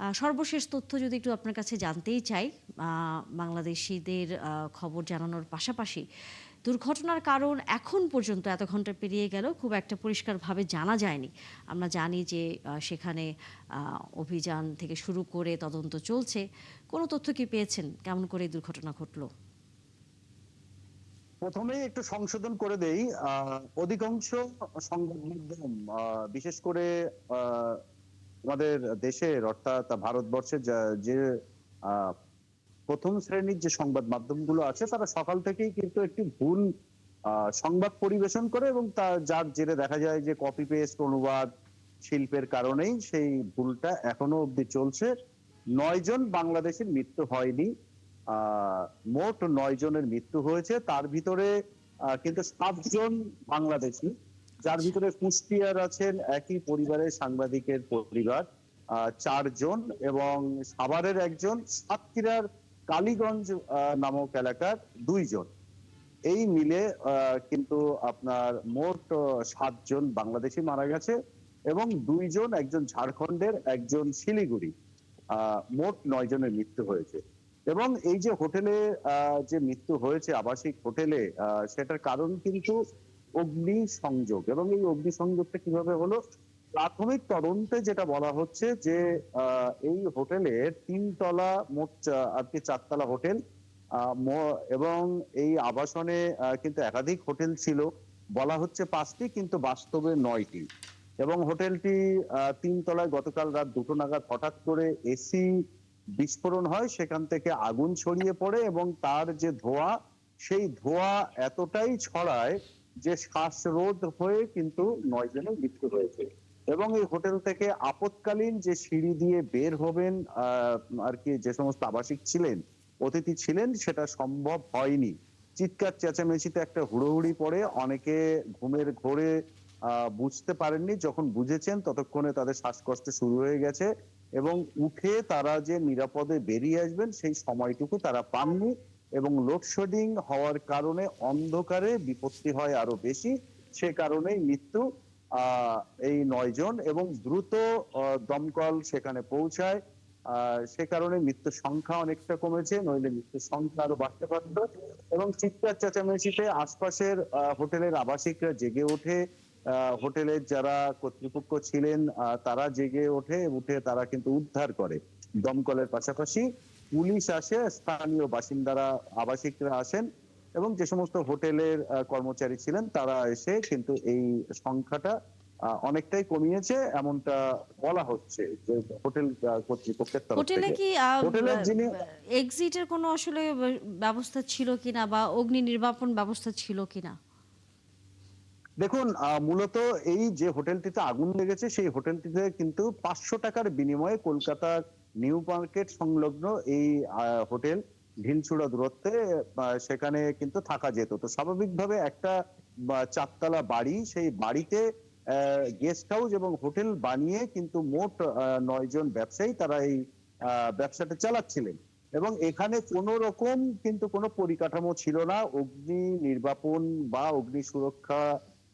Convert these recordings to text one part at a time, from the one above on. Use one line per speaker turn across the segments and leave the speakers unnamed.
সর্বশেষ তথ্য যদি একটু আপনার কাছে জানতেই চাই, বাংলাদেশিদের খবর জানানোর পাশাপাশি দুর্ঘটনার কারণ এখন পর্যন্ত এত ঘন্টা পেরিয়ে গেলেও খুব একটা পরিষ্কারভাবে জানা যায়নি। আমরা জানি যে সেখানে অভিযান থেকে শুরু করে তদন্ত চলছে। কোনো তথ্য কি পেয়েছেন? কেমন করে এই দুর্ঘটনা ঘটলো?
প্রথমেই একটু সংশোধন করে দেই। অধিকাংশ সংবাদ মাধ্যম বিশেষ করে আ আমাদের দেশের অর্থাৎ ভারতবর্ষের যে আ ১ম শ্রেণীর যে সংবাদ মাধ্যমগুলো আছে তারা সকাল থেকেই কিন্তু একটি ভুল সংবাদ পরিবেশন করে এবং যার জেরে দেখা যায় যে কপি পেস্ট অনুবাদ শিল্পের কারণেই সেই ভুলটা এখনো অব্দি চলছে। ৯ জন বাংলাদেশীর মৃত্যু হয়নি। আ মোট ৯ জনের মৃত্যু হয়েছে। তার ভিতরে কিন্তু ৭ জন বাংলাদেশী। যার
আচ্ছা।
ভিতরে কুষ্টিয়ার আছেন একই পরিবারের সাংবাদিকের পরিবার ৪ জন এবং সাভারের ১ জন, সাতক্ষীরার কালীগঞ্জ নামক এলাকার ২ জন। এই মিলে কিন্তু আপনার মোট ৭ জন বাংলাদেশী মারা গেছে এবং ২ জন, একজন ঝাড়খণ্ডের, একজন শিলিগুড়ি। মোট ৯ জনের মৃত্যু হয়েছে। এবং এই যে হোটেলে যে মৃত্যু হয়েছে আবাসিক হোটেলে সেটার কারণ কিন্তু অগ্নিসংযোগ এবং এই অগ্নিসংযোগটা কিভাবে হলো? প্রাথমিক তদন্তে যেটা বলা হচ্ছে যে এই হোটেলের ৩ তলা মোট আরকি ৪ তলা হোটেল। আ ম এবং এই আবাসনে কিন্তু একাধিক হোটেল ছিল। বলা হচ্ছে ৫ টি কিন্তু বাস্তবে ৯ টি। এবং হোটেলটি ৩ তলায় গতকাল রাত ২টো নাগাদ হঠাৎ করে এসি বিস্ফোরণ হয়। সেখান থেকে আগুন ছড়িয়ে পড়ে এবং তার যে ধোঁয়া, সেই ধোঁয়া এতটাই ছড়ায় যে শ্বাসরোধ হয়ে কিন্তু ৯ জনের মৃত্যু হয়েছে। এবং এই হোটেল থেকে আপৎকালীন যে সিঁড়ি দিয়ে বের হবেন আরকি যে সমস্ত আবাসিক ছিলেন, অতিথি ছিলেন সেটা সম্ভব হয়নি। চিৎকার চেঁচামেচিতে একটা হুড়োহুড়ি পড়ে। অনেকে ঘুমের ঘোরে বুঝতে পারেননি। যখন বুঝেছেন ততক্ষণে তাদের শ্বাসকষ্ট শুরু হয়ে গেছে এবং উঠে তারা যে নিরাপদে বেরিয়ে আসবেন সেই সময়টুকু তারা পাননি এবং লোডশেডিং হওয়ার কারণে অন্ধকারে বিপত্তি হয় আরো বেশি। সে কারণেই মৃত্যু। আ এই ৯ জন এবং দ্রুত দমকল সেখানে পৌঁছায়। আ সে কারণে মৃত্যুর সংখ্যা অনেকটা কমেছে, নইলে মৃত্যুর সংখ্যা আরো বাড়তে পারত। এবং চিৎকার চেঁচামেচিতে আশপাশের হোটেলের আবাসিকরা জেগে ওঠে। হোটেলের যারা কর্তৃপক্ষ ছিলেন তারা জেগে ওঠে, উঠে তারা কিন্তু উদ্ধার করে। দমকলের পাশাপাশি পুলিশ আসে, স্থানীয় বাসিন্দারা, আবাসিকরা আসেন এবং যে সমস্ত হোটেলের কর্মচারী ছিলেন তারা এসে কিন্তু এই সংখ্যাটা অনেকটাই কমিয়েছে এমনটা বলা হচ্ছে যে হোটেল কর্তৃপক্ষের তরফ
হোটেলে
থেকে।
কি
হোটেলের যিনি
এক্সিটের কোনো আসলে ব্যবস্থা ছিল কিনা বা অগ্নি নির্বাপন ব্যবস্থা ছিল কিনা?
দেখুন, মূলত এই যে হোটেলটিতে আগুন লেগেছে সেই হোটেলটিতে কিন্তু ৳৫০০ বিনিময়ে কলকাতার নিউ মার্কেট সংলগ্ন এই হোটেল ঢিলছুড়া দূরত্বে সেখানে কিন্তু থাকা যেত। তো স্বাভাবিকভাবে একটা ৪ তলা বাড়ি, সেই বাড়িতে গেস্ট হাউস এবং হোটেল বানিয়ে কিন্তু মোট ৯ জন ব্যবসায়ী তারা এই ব্যবসাটা চালাচ্ছিলেন। এবং এখানে কোন রকম কিন্তু কোনো পরিকাঠামো ছিল না। অগ্নি নির্বাপন বা অগ্নি সুরক্ষা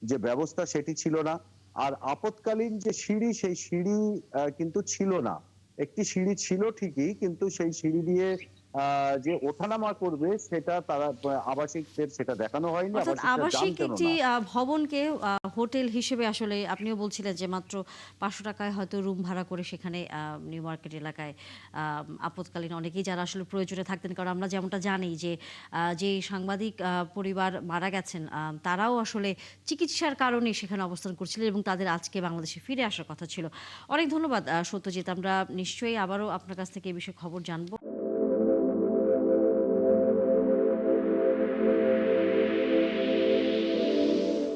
যে ব্যবস্থা সেটি ছিল না। আর আপৎকালীন যে সিঁড়ি সেই সিঁড়ি কিন্তু ছিল না। একটি সিঁড়ি ছিল ঠিকই কিন্তু সেই সিঁড়ি দিয়ে যে ওঠানামা করবে সেটা তারা আবাসিকদের সেটা দেখানো হয়নি।
অর্থাৎ
আবাসিকরা
আবাসিক
জানতেনও
একটি
না।
ভবনকে হোটেল হিসেবে আসলে আপনিও বলছিলেন যে মাত্র ৳৫০০ য় হয়তো রুম ভাড়া করে সেখানে নিউ মার্কেট এলাকায় আ আপৎকালীন অনেকেই যারা আসলে প্রয়োজনে থাকতেন। কারণ আমরা যেমনটা জানি যে যে সাংবাদিক পরিবার মারা গেছেন, তারাও আসলে চিকিৎসার কারণে সেখানে অবস্থান করছিলেন এবং তাদের আজকে বাংলাদেশে ফিরে আসার কথা ছিল। অনেক ধন্যবাদ সত্যজিৎ। আমরা নিশ্চয়ই আবারও আপনার কাছ থেকে এই বিষয়ে খবর জানব।